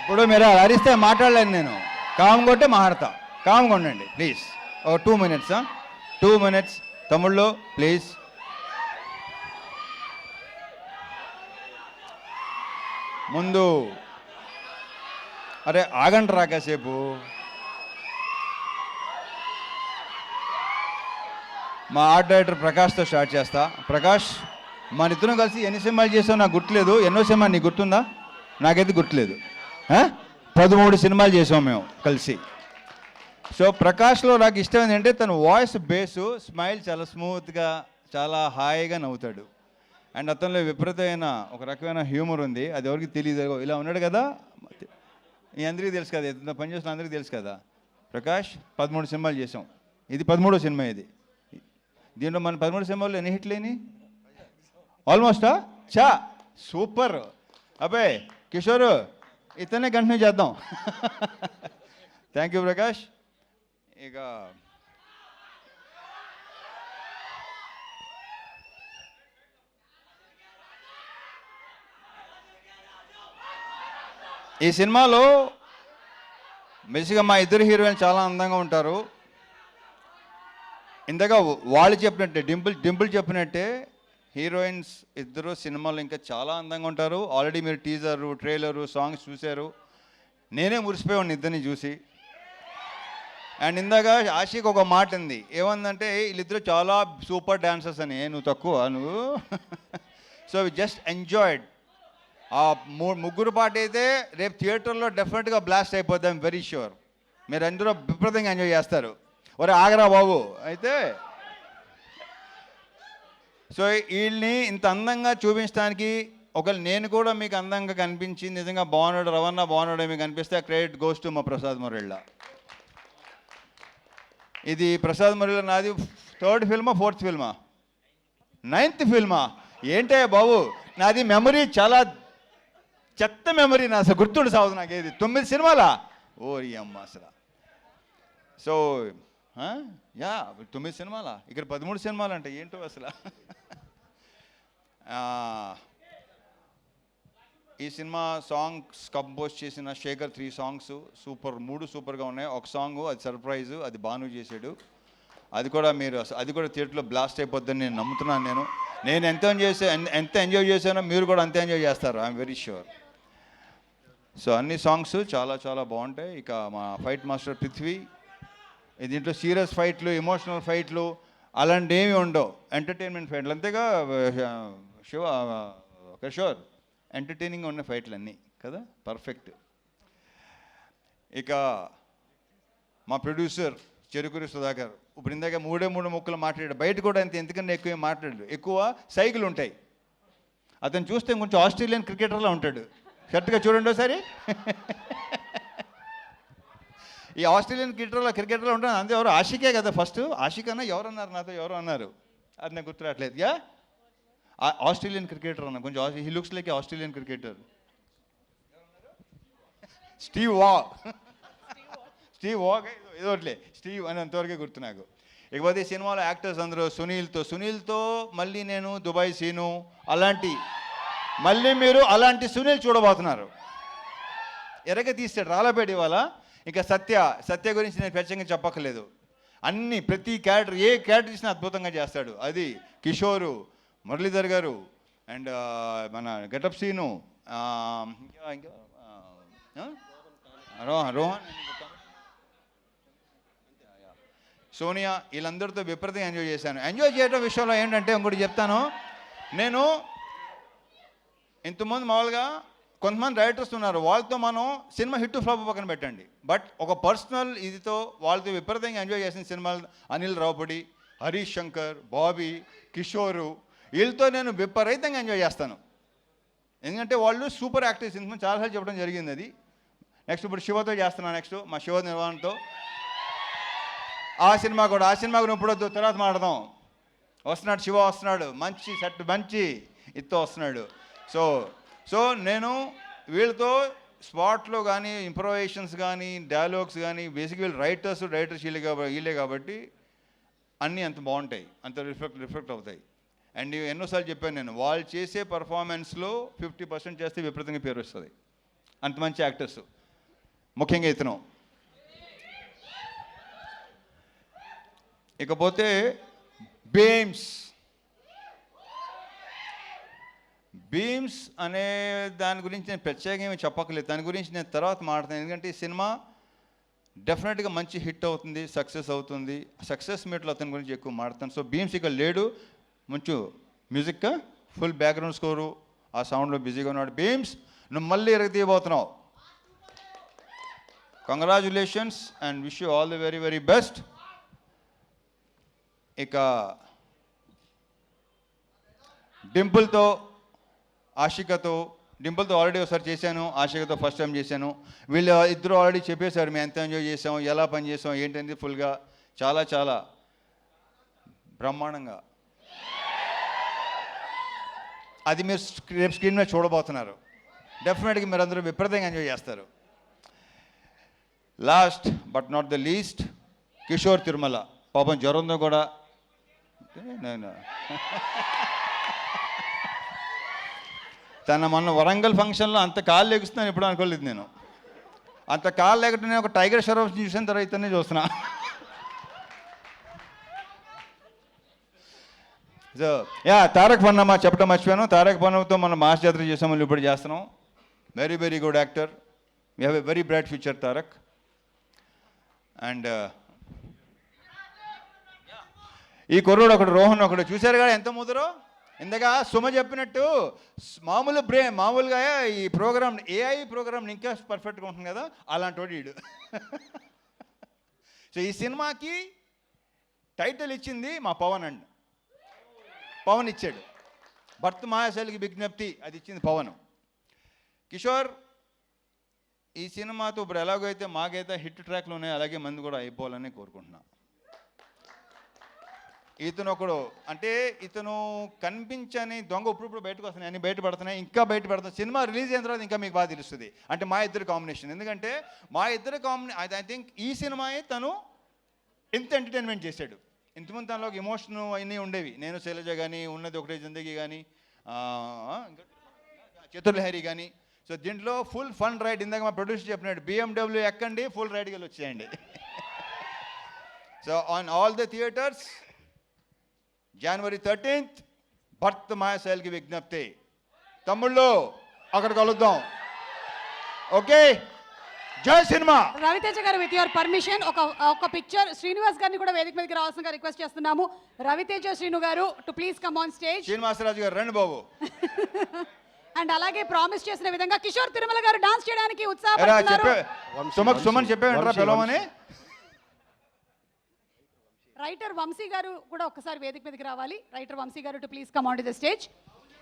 ఇప్పుడు మీరు అలా అరిస్తే మాట్లాడలేను నేను. కామ్ కొట్టే మాట్లాడతా. కామ్గా ఉండండి ప్లీజ్. ఓ 2 minutes 2 minutes తమ్ముళ్ళు ప్లీజ్. ముందు అరే ఆగండి రా కాసేపు. మా ఆర్ట్ డైరెక్టర్ ప్రకాష్తో స్టార్ట్ చేస్తా. ప్రకాష్, మన ఇద్దరం కలిసి ఎన్ని సినిమాలు చేసావు నాకు గుర్తులేదు. ఎన్నో సినిమా నీకు గుర్తుందా? నాకైతే గుర్తులేదు. 13 సినిమాలు చేసాం మేము కలిసి. సో ప్రకాష్లో నాకు ఇష్టం ఏంటంటే తన వాయిస్ బేసు, స్మైల్ చాలా స్మూత్గా, చాలా హాయిగా నవ్వుతాడు. అండ్ అతనిలో విపరీతమైన ఒక రకమైన హ్యూమర్ ఉంది. అది ఎవరికి తెలియదు. ఇలా ఉన్నాడు కదా, మీ అందరికీ తెలుసు కదా, ఎంత పనిచేసిన అందరికీ తెలుసు కదా. ప్రకాష్ 13 సినిమాలు చేసాం. ఇది 13వ సినిమా. ఇది దీంట్లో మన 13 సినిమాల్లో ఎన్ని హిట్లు అయినాయి? ఆల్మోస్టా చా సూపర్. అబ్బాయి కిషోర్ ఇతనే కంటిన్యూ చేద్దాం. Thank you Prakash. ఇక ఈ సినిమాలో బేసిక్గా మా ఇద్దరు హీరోయిన్ చాలా అందంగా ఉంటారు. ఇందాక వాళ్ళు చెప్పినట్టే, డింపుల్ చెప్పినట్టే హీరోయిన్స్ ఇద్దరు సినిమాలో ఇంకా చాలా అందంగా ఉంటారు. ఆల్రెడీ మీరు టీజరు, ట్రైలరు, సాంగ్స్ చూశారు. నేనే మురిసిపోయాను ఇద్దరిని చూసి. అండ్ ఇందాక ఆషిక్ ఒక మాట ఉంది, ఏమందంటే వీళ్ళిద్దరు చాలా సూపర్ డాన్సర్స్ అని. నువ్వు తక్కువ నువ్వు. So just enjoyed. ఆ ముగ్గురు పాట అయితే రేపు థియేటర్లో డెఫినెట్గా బ్లాస్ట్ అయిపోద్ది. I'm very sure. మీరు అందరూ విపరీతంగా ఎంజాయ్ చేస్తారు. ఒరే ఆగరా బాబు. అయితే సో వీళ్ళని ఇంత అందంగా చూపించడానికి ఒకవేళ నేను కూడా మీకు అందంగా కనిపించి నిజంగా బాగున్నాడు, రవణ బాగున్నాడు మీకు అనిపిస్తే క్రెడిట్ గోస్ టు మా ప్రసాద్ మురళ. ఇది ప్రసాద్ మురళ నాది 3rd ఫిల్మా 4th ఫిల్మా 9th ఫిల్మా ఏంటే బాబు. నాది మెమరీ చాలా చెత్త మెమరీ. నా అసలు గుర్తుండి సాగుదు నాకు. ఏది 9 సినిమాలా? ఓరి అమ్మ అసలు. సో యా 9 సినిమాలా? ఇక్కడ 13 సినిమాలు అంటే ఏంటో అసలు. ఈ సినిమా సాంగ్స్ కంపోజ్ చేసిన శేఖర్ 3 సాంగ్స్ సూపర్, 3 సూపర్గా ఉన్నాయి. ఒక సాంగ్ అది సర్ప్రైజు, అది బాను చేశాడు. అది కూడా మీరు అది కూడా థియేటర్లో బ్లాస్ట్ అయిపోద్దని నేను నమ్ముతున్నాను. నేను ఎంత ఎంజాయ్ చేశానో మీరు కూడా అంతే ఎంజాయ్ చేస్తారు. I'm very sure. సో అన్ని సాంగ్స్ చాలా చాలా బాగుంటాయి. ఇక మా ఫైట్ మాస్టర్ పృథ్వీ. దీంట్లో సీరియస్ ఫైట్లు, ఎమోషనల్ ఫైట్లు అలాంటివి ఏమి ఉండవు. ఎంటర్టైన్మెంట్ ఫైట్లు అంతేగా కిషోర్. ఎంటర్టైనింగ్గా ఉన్న ఫైట్లు అన్నీ కదా, పర్ఫెక్ట్. ఇక మా ప్రొడ్యూసర్ చెరుకూరి సుధాకర్. ఇప్పుడు ఇందాక 3 ముక్కలు మాట్లాడాడు. బయట కూడా అంతే, ఎందుకంటే ఎక్కువ మాట్లాడాడు. ఎక్కువ సైకిల్ ఉంటాయి. అతను చూస్తే కొంచెం ఆస్ట్రేలియన్ క్రికెటర్లా ఉంటాడు. కరెక్ట్గా చూడండి ఒకసారి. ఈ ఆస్ట్రేలియన్ క్రికెటర్లో ఉంటాను. అంతే. ఎవరు ఆషికే కదా ఫస్ట్. ఆషిక్ అన్న ఎవరు అన్నారు నాతో, ఎవరు అన్నారు అది నాకు గుర్తురాట్లేదు. యా ఆస్ట్రేలియన్ క్రికెటర్ అన్న, కొంచెం he looks like Australian cricketer. Steve Waugh ఏదోట్లే స్టీవ్ అని అంతవరకే గుర్తు నాకు. ఇకపోతే సినిమాలో యాక్టర్స్ అందరూ సునీల్తో మళ్ళీ నేను దుబాయ్ సీను అలాంటి, మళ్ళీ మీరు అలాంటి సునీల్ చూడబోతున్నారు. ఎరగ తీస్తాడు రాళ్ళపేట ఇవాళ. ఇంకా సత్య గురించి నేను ప్రత్యేకంగా చెప్పక్కర్లేదు. ప్రతి క్యారెక్టర్, ఏ క్యారెక్టర్ ఇచ్చినా అద్భుతంగా చేస్తాడు. అది కిషోరు, మురళీధర్ గారు అండ్ మన గెటప్ సీను, రోహన్, సోనియా, వీళ్ళందరితో విపరీతంగా ఎంజాయ్ చేశాను. ఎంజాయ్ చేయడం విషయంలో ఏంటంటే ఇంకోటి చెప్తాను. నేను ఇంతకుముందు మామూలుగా కొంతమంది రైటర్స్ ఉన్నారు, వాళ్ళతో మనం సినిమా హిట్ ఫ్లాప్ పక్కన పెట్టండి. బట్ ఒక పర్సనల్ ఇదితో వాళ్ళతో విపరీతంగా ఎంజాయ్ చేసిన సినిమాలు అనిల్ రావుపూడి, హరీష్ శంకర్, బాబీ, కిషోరు, వీళ్ళతో నేను విపరీతంగా ఎంజాయ్ చేస్తాను. ఎందుకంటే వాళ్ళు సూపర్ యాక్టర్స్. ఇంతకుముందు చాలాసార్లు చెప్పడం జరిగింది అది. నెక్స్ట్ ఇప్పుడు శివతో చేస్తున్నాను. నెక్స్ట్ మా శివ నిర్వహణతో ఆ సినిమా కూడా ఇప్పుడు తర్వాత మాట్లాడదాం. వస్తున్నాడు శివ, వస్తున్నాడు. మంచి సెట్, మంచి ఇత్తో వస్తున్నాడు. సో నేను వీళ్ళతో స్పాట్లో కానీ ఇంప్రొవైజేషన్స్ కానీ డైలాగ్స్ కానీ బేసిక్ వీళ్ళు రైటర్స్ వీళ్ళే కాబట్టి అన్నీ అంత బాగుంటాయి, అంత రిఫ్లెక్ట్ అవుతాయి. అండ్ ఎన్నోసార్లు చెప్పాను నేను, వాళ్ళు చేసే పర్ఫార్మెన్స్లో 50% చేస్తే విపరీతంగా పేరు వస్తుంది. అంత మంచి యాక్టర్స్. ముఖ్యంగా ఇతను. ఇకపోతే బీమ్స్ అనే దాని గురించి నేను ప్రత్యేకంగా చెప్పక్కర్లేదు, దాని గురించి నేను తర్వాత మాట్లాడతాను. ఎందుకంటే ఈ సినిమా డెఫినెట్గా మంచి హిట్ అవుతుంది, సక్సెస్ అవుతుంది. సక్సెస్ మీట్లో అతని గురించి ఎక్కువ మాట్లాడతాను. సో బీమ్స్ ఇక్కడ లేడు, మంచి మ్యూజిక్, ఫుల్ బ్యాక్గ్రౌండ్ స్కోరు, ఆ సౌండ్లో బిజీగా ఉన్నాడు. బీమ్స్, నువ్వు మళ్ళీ ఎరగతీయబోతున్నావు. Congratulations and wish you all the very very best. ఇక డింపుల్తో ఆల్రెడీ ఒకసారి చేశాను, ఆషికతో ఫస్ట్ టైం చేశాను. వీళ్ళు ఇద్దరు ఆల్రెడీ చెప్పేశారు మేము ఎంత ఎంజాయ్ చేసాం, ఎలా పని చేసాం ఏంటంటే ఫుల్గా చాలా చాలా బ్రహ్మాండంగా. అది మీరు రేపు స్క్రీన్ మీద చూడబోతున్నారు. డెఫినెట్గా మీరు అందరూ విపరీతంగా ఎంజాయ్ చేస్తారు. Last but not the least, Kishore Tirumala. పాపం జ్వరంతో కూడా నేను తన మొన్న వరంగల్ ఫంక్షన్లో అంత కాళ్ళు ఎగుస్తున్నాను ఎప్పుడు అనుకోలేదు నేను. అంత కాళ్ళు ఎగటం నేను ఒక టైగర్ షరఫ్ చూసిన తర్వాత ఇతనే చూస్తున్నా. సో తారక్ పన్నమ్మ చెప్పడం మర్చిపోయాను. తారక్ పన్నమ్మతో మనం మాస్ జాతర చేసాం, మళ్ళీ ఇప్పుడు చేస్తున్నాం. Very very good actor. We have a very bright future Tarak. And ఈ కుర్రోడు ఒకడు రోహన్ ఒకడు చూశారు కదా ఎంత ముదరో. ఇందాక సుమ చెప్పినట్టు మామూలుగా ఈ ప్రోగ్రామ్ ఏఐ ప్రోగ్రామ్ ఇంకా పర్ఫెక్ట్గా ఉంటుంది కదా, అలాంటి వాడు వీడు. సో ఈ సినిమాకి టైటిల్ ఇచ్చింది మా పవన్ ఇచ్చాడు. భర్త మాయాశైలికి విజ్ఞప్తి అది ఇచ్చింది పవన్. కిషోర్, ఈ సినిమాతో ఇప్పుడు ఎలాగో అయితే మాకైతే హిట్ ట్రాక్లు ఉన్నాయి, అలాగే మంది కూడా అయిపోవాలని కోరుకుంటున్నా. ఇతను ఒకడు అంటే ఇతను కనిపించని దొంగ ఇప్పుడు బయటకు వస్తున్నాయి, అన్ని బయటపడుతున్నాయి, ఇంకా బయటపడుతున్నాయి. సినిమా రిలీజ్ అయిన తర్వాత ఇంకా మీకు బాగా తెలుస్తుంది. అంటే మా ఇద్దరు కాంబినేషన్, ఎందుకంటే మా ఇద్దరు ఐ థింక్ ఈ సినిమాయే తను ఎంత ఎంటర్టైన్మెంట్ చేశాడు. ఇంతకుముందు తనలో ఒక ఎమోషన్ అన్నీ ఉండేవి. నేను శైలజ కానీ, ఉన్నది ఒకటే జిందగీ కానీ, చతుర్లహరి కానీ. సో దీంట్లో ఫుల్ ఫన్ రైడ్. ఇందాక మా ప్రొడ్యూసర్ చెప్పినాడు, BMW ఎక్కండి, ఫుల్ రైడ్కి వెళ్ళి వచ్చేయండి. So on all the theatres January 13th, భర్త మాయాశైలికి విజ్ఞప్తి. తమ్ముళ్ళు అక్కడ కలుద్దాం. ఓకే, జై సినిమా. రవితేజ గారు, విత్ యువర్ పర్మిషన్ ఒక పిక్చర్ శ్రీనివాస్ గారిని కూడా వేదిక మీదకి రావాల్సిందిగా రిక్వెస్ట్ చేస్తున్నాము. రవితేజ శ్రీను గారు to please come on stage. Srinivasaraju గారు రండి బాబు. అండ్ అలాగే ప్రామిస్ చేసిన విధంగా కిషోర్ తిరుమల గారు డాన్స్ చేయడానికి ఉత్సాహపడుతున్నారు. సుమన్ చెప్పేమంటారా పిలవమని. రైటర్ వంశీ గారు కూడా ఒకసారి వేదిక మీదకి రావాలి. రైటర్ వంశీ గారు to please come on to the stage.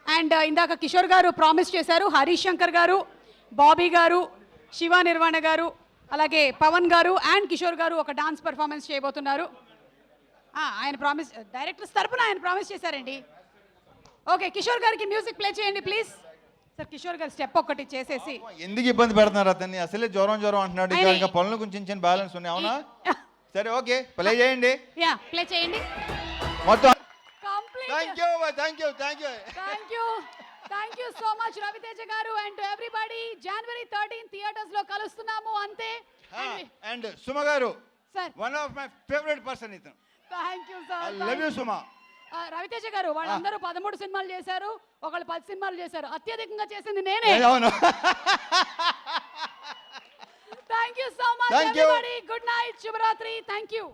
And ఇందాక కిషోర్ గారు ప్రామిస్ చేశారు, హరీష్ శంకర్ గారు, బాబీ గారు, శివ నిర్వాణ గారు, అలాగే పవన్ గారు అండ్ కిషోర్ గారు ఒక డాన్స్ పర్ఫార్మెన్స్ చేయబోతున్నారు. ఆయన ప్రామిస్, డైరెక్టర్స్ తరపున ఆయన ప్రామిస్ చేశారండి. ఓకే, కిషోర్ గారికి మ్యూజిక్ ప్లే చేయండి ప్లీజ్. సార్ కిషోర్ గారు స్టెప్ ఒకటి చేసేసి. ఎందుకు ఇబ్బంది పెడుతున్నారు అతన్ని? అసలే జ్వరం అంటున్నాడు, ఇంకా పనులు కొంచెం బ్యాలెన్స్ ఉన్నాయి. అవునా? సరే ఓకే, ప్లే చేయండి. యా, ప్లే చేయండి మొత్తం. Thank you so much Ravi Teja గారు. And everybody January 13th theatres లో కలుస్తున్నాము అంతే. అండ్ సుమ గారు, sir, one of my favourite person ఇతను. Thank you sir. I love you Suma. Ravi Teja గారు వాళ్ళందరూ 13 సినిమాలు చేశారు, ఒకళ్ళు 10 సినిమాలు చేశారు, అత్యధికంగా చేసింది నేనే. అవును. Thank you so much everybody. Good night, Shubhratri. Thank you.